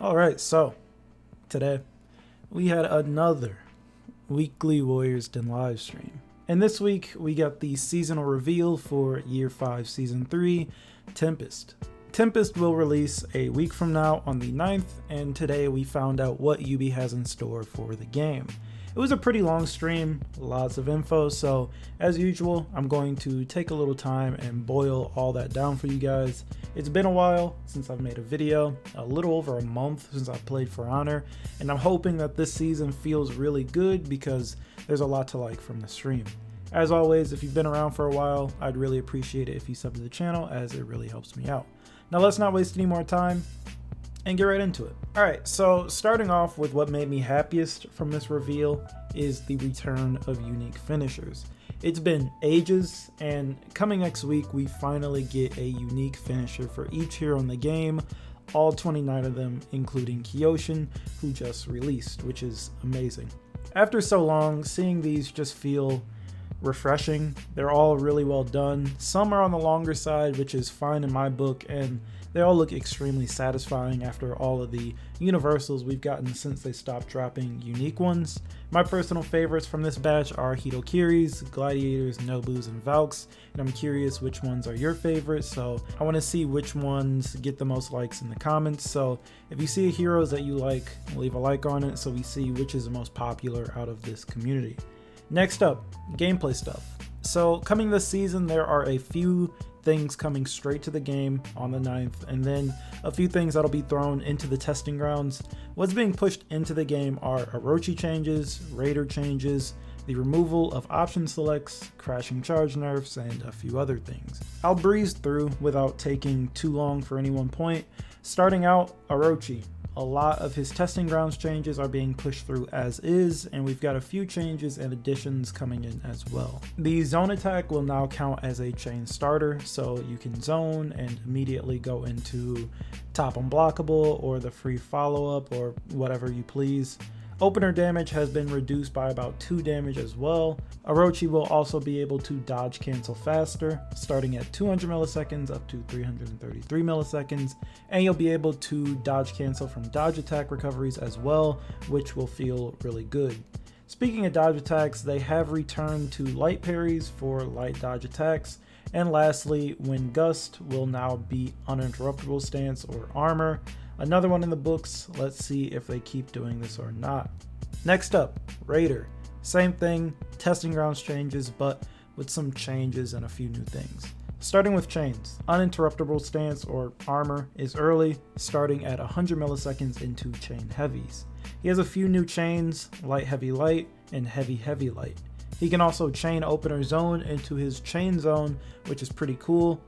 Alright, so today we had another weekly Warriors Den live stream. And this week we got the seasonal reveal for Year 5 Season 3, Tempest. Tempest will release a week from now on the 9th, and today we found out what UB has in store for the game. It was a pretty long stream, lots of info, so as usual, I'm going to take a little time and boil all that down for you guys. It's been a while since I've made a video, a little over a month since I played For Honor, and I'm hoping that this season feels really good because there's a lot to like from the stream. As always, if you've been around for a while, I'd really appreciate it if you sub to the channel as it really helps me out. Now let's not waste any more time and get right into it. Alright, so starting off with what made me happiest from this reveal is the return of unique finishers. It's been ages, and coming next week we finally get a unique finisher for each hero in the game, all 29 of them including Kyoshin, who just released, which is amazing. After so long, seeing these just feel refreshing. They're all really well done. Some are on the longer side, which is fine in my book, and they all look extremely satisfying after all of the universals we've gotten since they stopped dropping unique ones. My personal favorites from this batch are Hitokiri's, Gladiators, Nobus, and Valks, and I'm curious which ones are your favorites, so I want to see which ones get the most likes in the comments. So if you see heroes that you like, leave a like on it so we see which is the most popular out of this community. Next up, gameplay stuff. So coming this season, there are a few things coming straight to the game on the 9th, and then a few things that'll be thrown into the testing grounds. What's being pushed into the game are Orochi changes, Raider changes, the removal of option selects, crashing charge nerfs, and a few other things. I'll breeze through without taking too long for any one point. Starting out, Orochi. A lot of his testing grounds changes are being pushed through as is, and we've got a few changes and additions coming in as well. The zone attack will now count as a chain starter, so you can zone and immediately go into top unblockable or the free follow-up or whatever you please. Opener damage has been reduced by about 2 damage as well. Orochi will also be able to dodge cancel faster, starting at 200 milliseconds up to 333 milliseconds, and you'll be able to dodge cancel from dodge attack recoveries as well, which will feel really good. Speaking of dodge attacks, they have returned to light parries for light dodge attacks, and lastly, Wind Gust will now be uninterruptible stance or armor. Another one in the books. Let's see if they keep doing this or not. Next up, Raider. Same thing, testing grounds changes, but with some changes and a few new things. Starting with chains, uninterruptible stance or armor is early, starting at 100 milliseconds into chain heavies. He has a few new chains, light heavy light and heavy heavy light. He can also chain opener zone into his chain zone, which is pretty cool,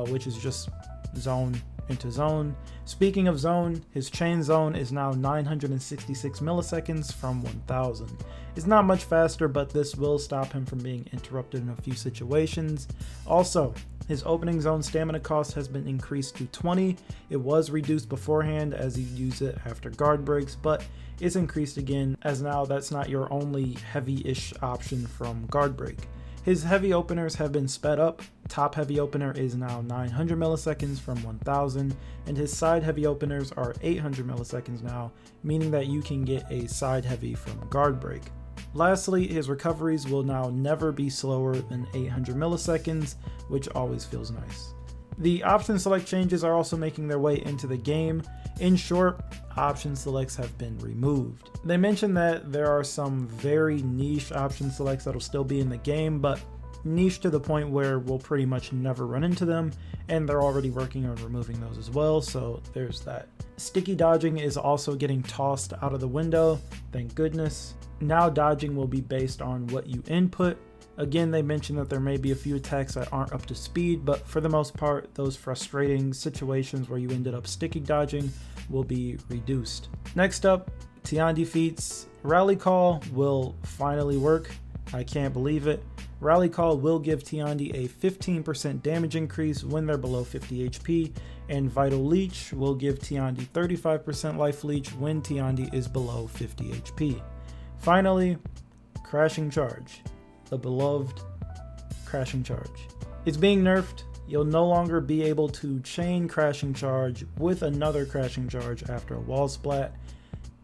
which is just zone into zone. Speaking of zone, his chain zone is now 966 milliseconds from 1000. It's not much faster, but this will stop him from being interrupted in a few situations. Also, his opening zone stamina cost has been increased to 20. It was reduced beforehand as you use it after guard breaks, but it's increased again as now that's not your only heavy-ish option from guard break. His heavy openers have been sped up. Top heavy opener is now 900 milliseconds from 1000, and his side heavy openers are 800 milliseconds now, meaning that you can get a side heavy from guard break. Lastly, his recoveries will now never be slower than 800 milliseconds, which always feels nice. The option select changes are also making their way into the game. In short, option selects have been removed. They mentioned that there are some very niche option selects that'll still be in the game, but niche to the point where we'll pretty much never run into them, and they're already working on removing those as well, so there's that. Sticky dodging is also getting tossed out of the window, thank goodness. Now dodging will be based on what you input. Again, they mentioned that there may be a few attacks that aren't up to speed, but for the most part, those frustrating situations where you ended up sticky dodging will be reduced. Next up, Tian defeats. Rally Call will finally work. I can't believe it. Rally Call will give Tiandi a 15% damage increase when they're below 50 HP, and Vital Leech will give Tiandi 35% life leech when Tiandi is below 50 HP. Finally, Crashing Charge. The beloved Crashing Charge. It's being nerfed You'll no longer be able to chain crashing charge with another crashing charge after a wall splat.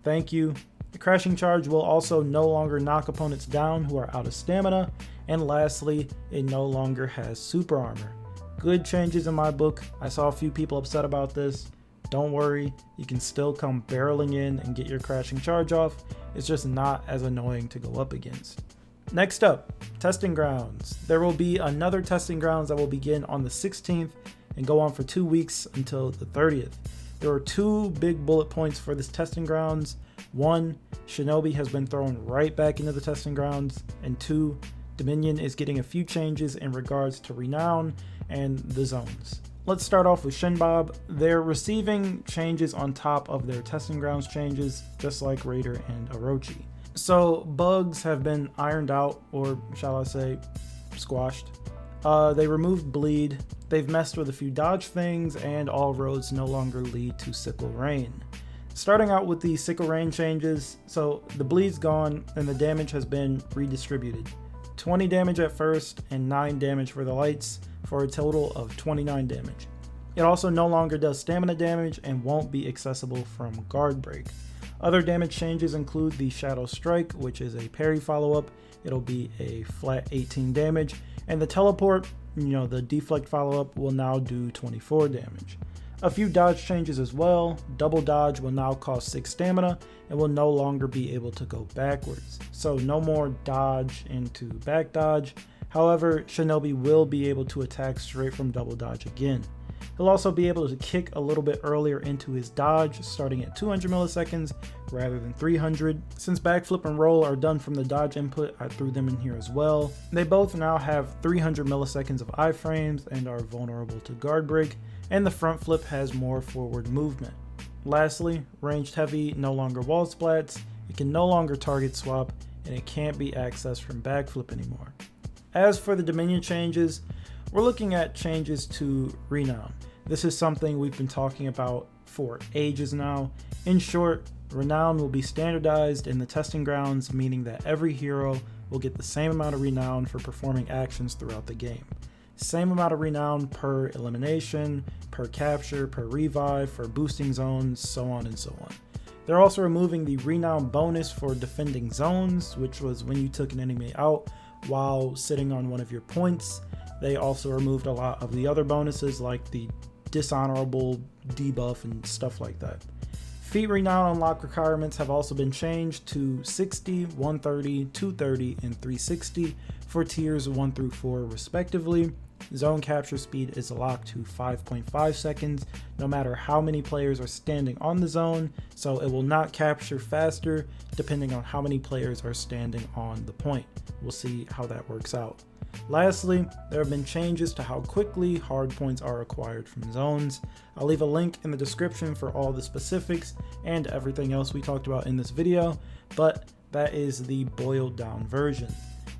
Thank you. The crashing charge will also no longer knock opponents down who are out of stamina. And lastly, it no longer has super armor. Good changes in my book. I saw a few people upset about this. Don't worry, you can still come barreling in and get your crashing charge off. It's just not as annoying to go up against. Next up, testing grounds. There will be another testing grounds that will begin on the 16th and go on for 2 weeks until the 30th. There are 2 big bullet points for this testing grounds. 1, Shinobi has been thrown right back into the testing grounds, and 2, Dominion is getting a few changes in regards to renown and the zones. Let's start off with Shinbob. They're receiving changes on top of their testing grounds changes, just like Raider and Orochi. So bugs have been ironed out, or shall I say, squashed. They removed bleed, they've messed with a few dodge things, and all roads no longer lead to sickle rain. Starting out with the sickle rain changes, so the bleed's gone and the damage has been redistributed. 20 damage at first and 9 damage for the lights, for a total of 29 damage. It also no longer does stamina damage and won't be accessible from guard break. Other damage changes include the Shadow Strike, which is a parry follow-up. It'll be a flat 18 damage, and the teleport, the deflect follow-up, will now do 24 damage. A few dodge changes as well. Double dodge will now cost 6 stamina and will no longer be able to go backwards. So no more dodge into back dodge. However, Shinobi will be able to attack straight from double dodge again. He'll also be able to kick a little bit earlier into his dodge, starting at 200 milliseconds rather than 300. Since backflip and roll are done from the dodge input, I threw them in here as well. They both now have 300 milliseconds of iframes and are vulnerable to guard break, and the front flip has more forward movement. Lastly, ranged heavy no longer wall splats, it can no longer target swap, and it can't be accessed from backflip anymore. As for the Dominion changes, we're looking at changes to renown. This is something we've been talking about for ages now. In short, renown will be standardized in the testing grounds, meaning that every hero will get the same amount of renown for performing actions throughout the game. Same amount of renown per elimination, per capture, per revive, for boosting zones, so on and so on. They're also removing the renown bonus for defending zones, which was when you took an enemy out while sitting on one of your points. They also removed a lot of the other bonuses like the dishonorable debuff and stuff like that. Feat renown unlock requirements have also been changed to 60, 130, 230, and 360 for tiers 1 through 4 respectively. Zone capture speed is locked to 5.5 seconds no matter how many players are standing on the zone, so it will not capture faster depending on how many players are standing on the point. We'll see how that works out. Lastly, there have been changes to how quickly hard points are acquired from zones. I'll leave a link in the description for all the specifics and everything else we talked about in this video, but that is the boiled down version.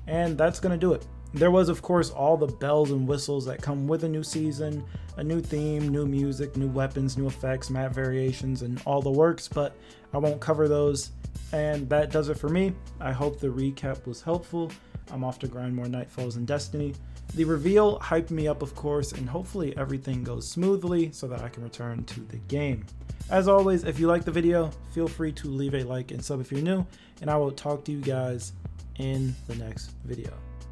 And that's going to do it. There was, of course, all the bells and whistles that come with a new season, a new theme, new music, new weapons, new effects, map variations, and all the works, but I won't cover those. And that does it for me. I hope the recap was helpful. I'm off to grind more Nightfalls in Destiny. The reveal hyped me up, of course, and hopefully everything goes smoothly so that I can return to the game. As always, if you like the video, feel free to leave a like and sub if you're new, and I will talk to you guys in the next video.